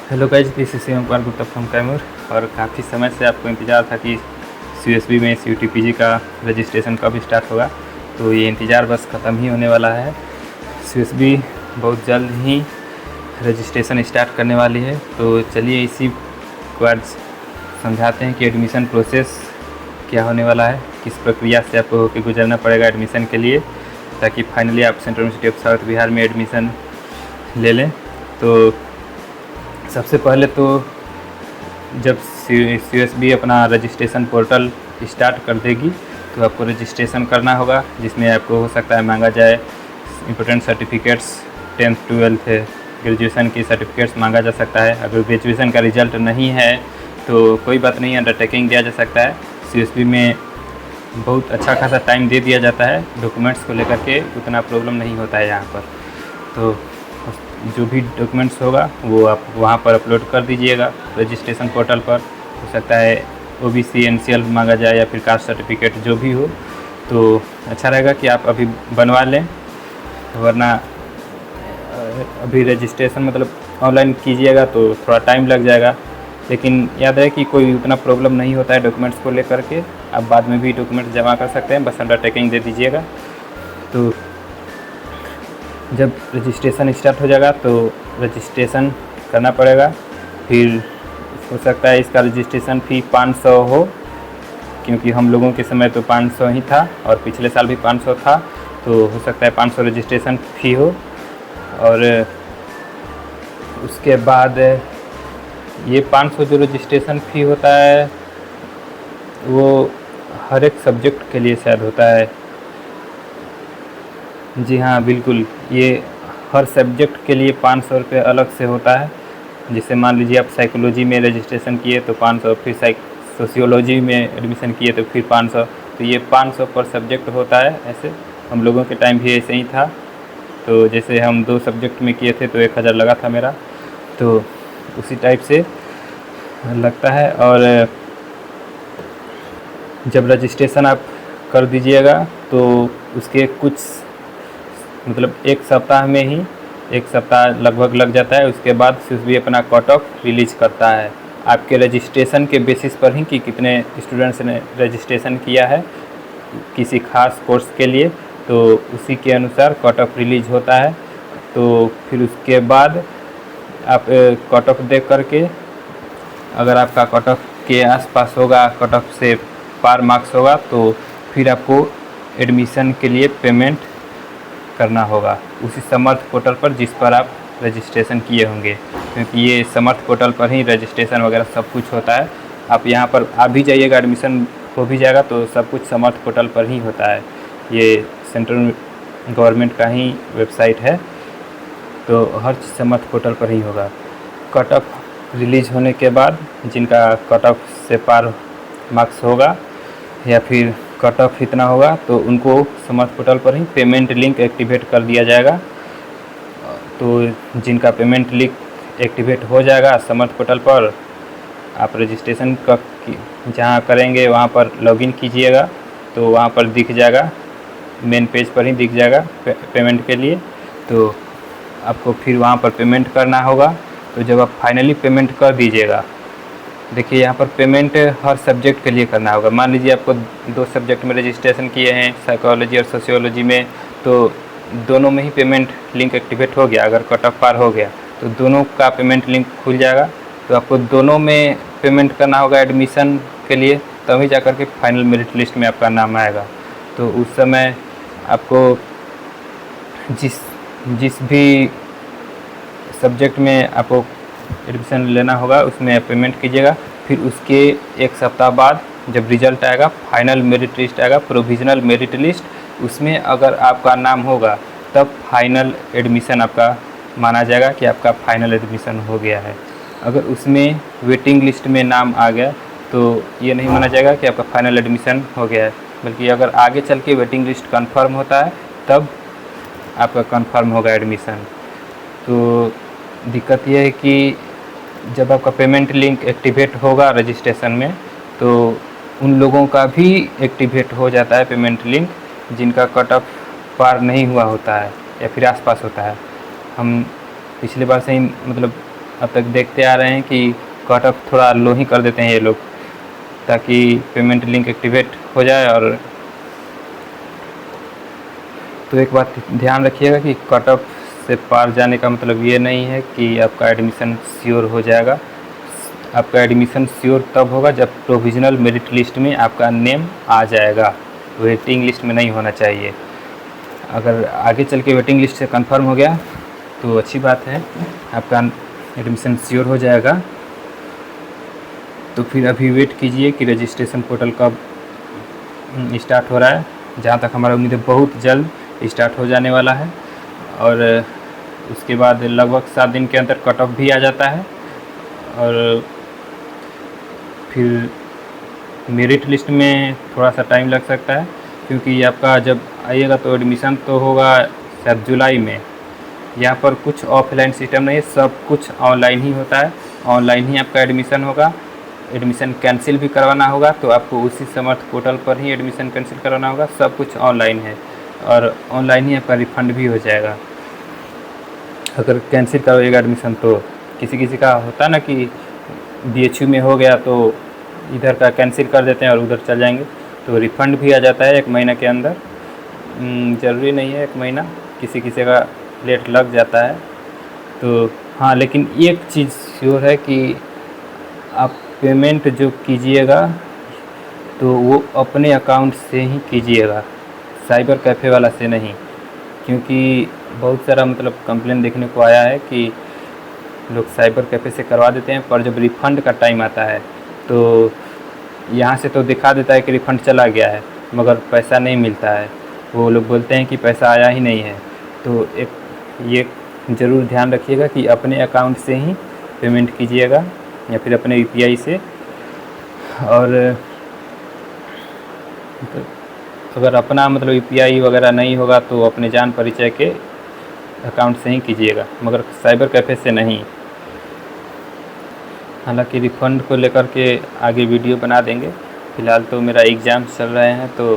Hello guys, this is Shivam Kumar Gupta from Kaimur. और काफ़ी समय से आपको इंतज़ार था कि CUSB में CUTPG का रजिस्ट्रेशन कब स्टार्ट होगा। तो ये इंतज़ार बस ख़त्म ही होने वाला है। CUSB बहुत जल्द ही रजिस्ट्रेशन स्टार्ट करने वाली है। तो चलिए इसी को आज समझाते हैं कि एडमिशन प्रोसेस क्या होने वाला है, किस प्रक्रिया से आपको होकर गुजरना पड़ेगा एडमिशन के लिए, ताकि फाइनली आप central university of south Bihar में एडमिशन ले लें। तो सबसे पहले तो जब CUSB अपना रजिस्ट्रेशन पोर्टल स्टार्ट कर देगी तो आपको रजिस्ट्रेशन करना होगा, जिसमें आपको हो सकता है मांगा जाए important certificates, 10th 12th graduation की सर्टिफिकेट्स मांगा जा सकता है। अगर ग्रेजुएशन का रिजल्ट नहीं है तो कोई बात नहीं, अंडरटेकिंग दिया जा सकता है। CUSB में बहुत अच्छा खासा टाइम दे दिया जाता है, डॉक्यूमेंट्स को लेकर के उतना प्रॉब्लम नहीं होता है यहाँ पर। तो जो भी डॉक्यूमेंट्स होगा वो आप वहाँ पर अपलोड कर दीजिएगा रजिस्ट्रेशन पोर्टल पर। हो सकता है OBC NCL मांगा जाए या फिर कास्ट सर्टिफिकेट, जो भी हो। तो अच्छा रहेगा कि आप अभी बनवा लें, वरना अभी रजिस्ट्रेशन मतलब ऑनलाइन कीजिएगा तो थोड़ा टाइम लग जाएगा। लेकिन याद है कि कोई उतना प्रॉब्लम नहीं होता है डॉक्यूमेंट्स को लेकर के, आप बाद में भी डॉक्यूमेंट्स जमा कर सकते हैं, बस अंडरटेकिंग दे दीजिएगा। तो जब रजिस्ट्रेशन स्टार्ट हो जाएगा तो रजिस्ट्रेशन करना पड़ेगा। फिर हो सकता है इसका रजिस्ट्रेशन फ़ी 500 हो, क्योंकि हम लोगों के समय तो 500 ही था और पिछले साल भी 500 था। तो हो सकता है 500 रजिस्ट्रेशन फ़ी हो। और उसके बाद ये 500 जो रजिस्ट्रेशन फ़ी होता है वो हर एक सब्जेक्ट के लिए शायद होता है। जी हाँ, बिल्कुल, ये हर सब्जेक्ट के लिए 500 रुपये अलग से होता है। जैसे मान लीजिए आप साइकोलॉजी में रजिस्ट्रेशन किए तो 500, फिर सोशियोलॉजी में एडमिशन किए तो फिर 500। तो ये 500 पर सब्जेक्ट होता है। ऐसे हम लोगों के टाइम भी ऐसे ही था। तो जैसे हम 2 सब्जेक्ट में किए थे तो 1000 लगा था मेरा, तो उसी टाइप से लगता है। और जब रजिस्ट्रेशन आप कर दीजिएगा तो उसके कुछ मतलब 1 सप्ताह में ही, 1 सप्ताह लगभग लग जाता है। उसके बाद CUSB अपना कट ऑफ रिलीज़ करता है आपके रजिस्ट्रेशन के बेसिस पर ही, कि कितने स्टूडेंट्स ने रजिस्ट्रेशन किया है किसी खास कोर्स के लिए। तो उसी के अनुसार कट ऑफ रिलीज़ होता है। तो फिर उसके बाद आप कट ऑफ देख करके, अगर आपका कट ऑफ के आसपास होगा, कट ऑफ से पार मार्क्स होगा, तो फिर आपको एडमिशन के लिए पेमेंट करना होगा उसी समर्थ पोर्टल पर जिस पर आप रजिस्ट्रेशन किए होंगे, क्योंकि ये समर्थ पोर्टल पर ही रजिस्ट्रेशन वगैरह सब कुछ होता है। आप यहाँ पर आ भी जाइएगा, एडमिशन हो भी जाएगा, तो सब कुछ समर्थ पोर्टल पर ही होता है। ये सेंट्रल गवर्नमेंट का ही वेबसाइट है, तो हर चीज़ समर्थ पोर्टल पर ही होगा। कट ऑफ रिलीज होने के बाद जिनका कट ऑफ से पार मार्क्स होगा या फिर कट ऑफ इतना होगा, तो उनको समर्थ पोर्टल पर ही पेमेंट लिंक एक्टिवेट कर दिया जाएगा। तो जिनका पेमेंट लिंक एक्टिवेट हो जाएगा समर्थ पोर्टल पर, आप रजिस्ट्रेशन का जहाँ करेंगे वहाँ पर लॉगिन कीजिएगा, तो वहाँ पर दिख जाएगा, मेन पेज पर ही दिख जाएगा पेमेंट के लिए। तो आपको फिर वहाँ पर पेमेंट करना होगा। तो जब आप फाइनली पेमेंट कर दीजिएगा, देखिए यहाँ पर पेमेंट हर सब्जेक्ट के लिए करना होगा। मान लीजिए आपको 2 सब्जेक्ट में रजिस्ट्रेशन किए हैं, साइकोलॉजी और सोशियोलॉजी में, तो दोनों में ही पेमेंट लिंक एक्टिवेट हो गया। अगर कट ऑफ पार हो गया तो दोनों का पेमेंट लिंक खुल जाएगा। तो आपको दोनों में पेमेंट करना होगा एडमिशन के लिए, तभी जा कर के फाइनल मेरिट लिस्ट में आपका नाम आएगा। तो उस समय आपको जिस भी सब्जेक्ट में आपको एडमिशन लेना होगा उसमें पेमेंट कीजिएगा। फिर उसके 1 सप्ताह बाद जब रिज़ल्ट आएगा, फाइनल मेरिट लिस्ट आएगा, प्रोविज़नल मेरिट लिस्ट, उसमें अगर आपका नाम होगा तब फाइनल एडमिशन आपका माना जाएगा कि आपका फाइनल एडमिशन हो गया है। अगर उसमें वेटिंग लिस्ट में नाम आ गया तो ये नहीं माना जाएगा कि आपका फाइनल एडमिशन हो गया है, बल्कि अगर आगे चल के वेटिंग लिस्ट कन्फर्म होता है तब आपका कन्फर्म होगा एडमिशन। तो दिक्कत यह है कि जब आपका पेमेंट लिंक एक्टिवेट होगा रजिस्ट्रेशन में, तो उन लोगों का भी एक्टिवेट हो जाता है पेमेंट लिंक जिनका कट ऑफ पार नहीं हुआ होता है या फिर आसपास होता है। हम पिछले बार से ही मतलब अब तक देखते आ रहे हैं कि कट ऑफ थोड़ा लो ही कर देते हैं ये लोग, ताकि पेमेंट लिंक एक्टिवेट हो जाए। और तो एक बात ध्यान रखिएगा कि कट ऑफ से पार जाने का मतलब ये नहीं है कि आपका एडमिशन श्योर हो जाएगा। आपका एडमिशन श्योर तब होगा जब प्रोविज़नल मेरिट लिस्ट में आपका नेम आ जाएगा, वेटिंग लिस्ट में नहीं होना चाहिए। अगर आगे चल के वेटिंग लिस्ट से कंफर्म हो गया तो अच्छी बात है, आपका एडमिशन श्योर हो जाएगा। तो फिर अभी वेट कीजिए कि रजिस्ट्रेशन पोर्टल कब स्टार्ट हो रहा है। जहाँ तक हमारा उम्मीद है बहुत जल्द स्टार्ट हो जाने वाला है, और उसके बाद लगभग 7 दिन के अंदर कट ऑफ भी आ जाता है। और फिर मेरिट लिस्ट में थोड़ा सा टाइम लग सकता है, क्योंकि आपका जब आइएगा तो एडमिशन तो होगा शायद जुलाई में। यहाँ पर कुछ ऑफलाइन सिस्टम नहीं है, सब कुछ ऑनलाइन ही होता है। ऑनलाइन ही आपका एडमिशन होगा। एडमिशन कैंसिल भी करवाना होगा तो आपको उसी समर्थ पोर्टल पर ही एडमिशन कैंसिल करवाना होगा। सब कुछ ऑनलाइन है, और ऑनलाइन ही आपका रिफ़ंड भी हो जाएगा। अगर कैंसिल करवाइएगा एडमिशन तो किसी किसी का होता है ना कि BHU में हो गया तो इधर का कैंसिल कर देते हैं और उधर चल जाएंगे, तो रिफ़ंड भी आ जाता है 1 महीना के अंदर। ज़रूरी नहीं है 1 महीना, किसी किसी का लेट लग जाता है। तो हाँ, लेकिन एक चीज़ श्योर है कि आप पेमेंट जो कीजिएगा तो वो अपने अकाउंट से ही कीजिएगा, साइबर कैफ़े वाला से नहीं। क्योंकि बहुत सारा मतलब कंप्लेन देखने को आया है कि लोग साइबर कैफ़े से करवा देते हैं, पर जब रिफ़ंड का टाइम आता है तो यहाँ से तो दिखा देता है कि रिफ़ंड चला गया है, मगर पैसा नहीं मिलता है। वो लोग बोलते हैं कि पैसा आया ही नहीं है। तो ये ज़रूर ध्यान रखिएगा कि अपने अकाउंट से ही पेमेंट कीजिएगा, या फिर अपने UPI से। और अगर अपना मतलब UPI वगैरह नहीं होगा तो अपने जान परिचय के अकाउंट से ही कीजिएगा, मगर साइबर कैफ़े से नहीं। हालांकि रिफ़ंड को लेकर के आगे वीडियो बना देंगे। फ़िलहाल तो मेरा एग्ज़ाम चल रहे हैं तो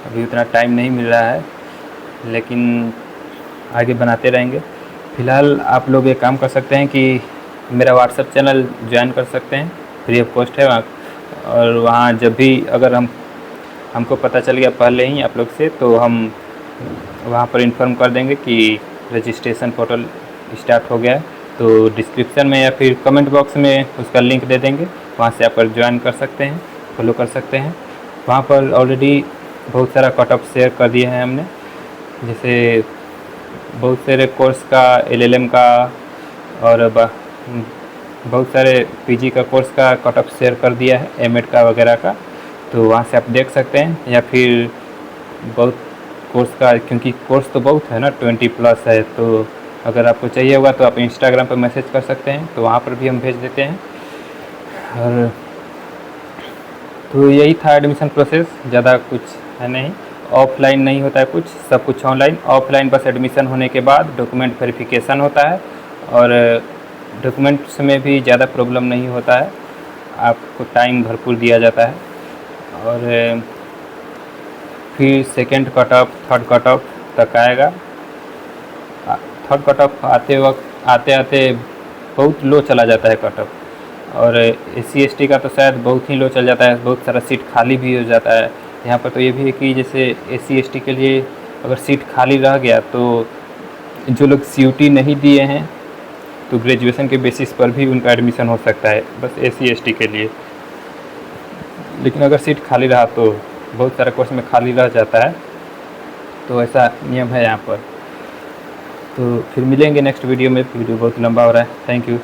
अभी उतना टाइम नहीं मिल रहा है, लेकिन आगे बनाते रहेंगे। फ़िलहाल आप लोग एक काम कर सकते हैं कि मेरा व्हाट्सएप चैनल ज्वाइन कर सकते हैं, फ्री ऑफ कॉस्ट है वहाँ। और वहाँ जब भी अगर हमको पता चल गया पहले ही आप लोग से, तो हम वहाँ पर इन्फॉर्म कर देंगे कि रजिस्ट्रेशन पोर्टल स्टार्ट हो गया है। तो डिस्क्रिप्शन में या फिर कमेंट बॉक्स में उसका लिंक दे देंगे, वहाँ से आप ज्वाइन कर सकते हैं, फॉलो कर सकते हैं। वहाँ पर ऑलरेडी बहुत सारा कट ऑफ शेयर कर दिए हैं हमने, जैसे बहुत सारे कोर्स का, LLM का, और बहुत सारे PG का कोर्स का कट ऑफ शेयर कर दिया है, M.Ed का वगैरह का। तो वहाँ से आप देख सकते हैं, या फिर बहुत कोर्स का, क्योंकि कोर्स तो बहुत है ना, 20+ है। तो अगर आपको चाहिए होगा तो आप इंस्टाग्राम पर मैसेज कर सकते हैं, तो वहाँ पर भी हम भेज देते हैं। और तो यही था एडमिशन प्रोसेस, ज़्यादा कुछ है नहीं। ऑफलाइन नहीं होता है कुछ, सब कुछ ऑनलाइन। ऑफलाइन बस एडमिशन होने के बाद डॉक्यूमेंट वेरिफिकेशन होता है, और डॉक्यूमेंट्स में भी ज़्यादा प्रॉब्लम नहीं होता है, आपको टाइम भरपूर दिया जाता है। और फिर second cut off, third cut off तक आएगा। थर्ड कट ऑफ आते आते बहुत लो चला जाता है कट ऑफ, और SC ST का तो शायद बहुत ही लो चल जाता है, बहुत सारा सीट खाली भी हो जाता है। यहाँ पर तो ये भी है कि जैसे SC ST के लिए अगर सीट खाली रह गया तो जो लोग CUT नहीं दिए हैं तो ग्रेजुएशन के बेसिस पर भी उनका एडमिशन हो सकता है, बस SC ST के लिए। लेकिन अगर सीट खाली रहा तो बहुत सारे कोर्स में खाली रह जाता है, तो ऐसा नियम है यहाँ पर। तो फिर मिलेंगे नेक्स्ट वीडियो में। वीडियो बहुत लंबा हो रहा है। Thank you.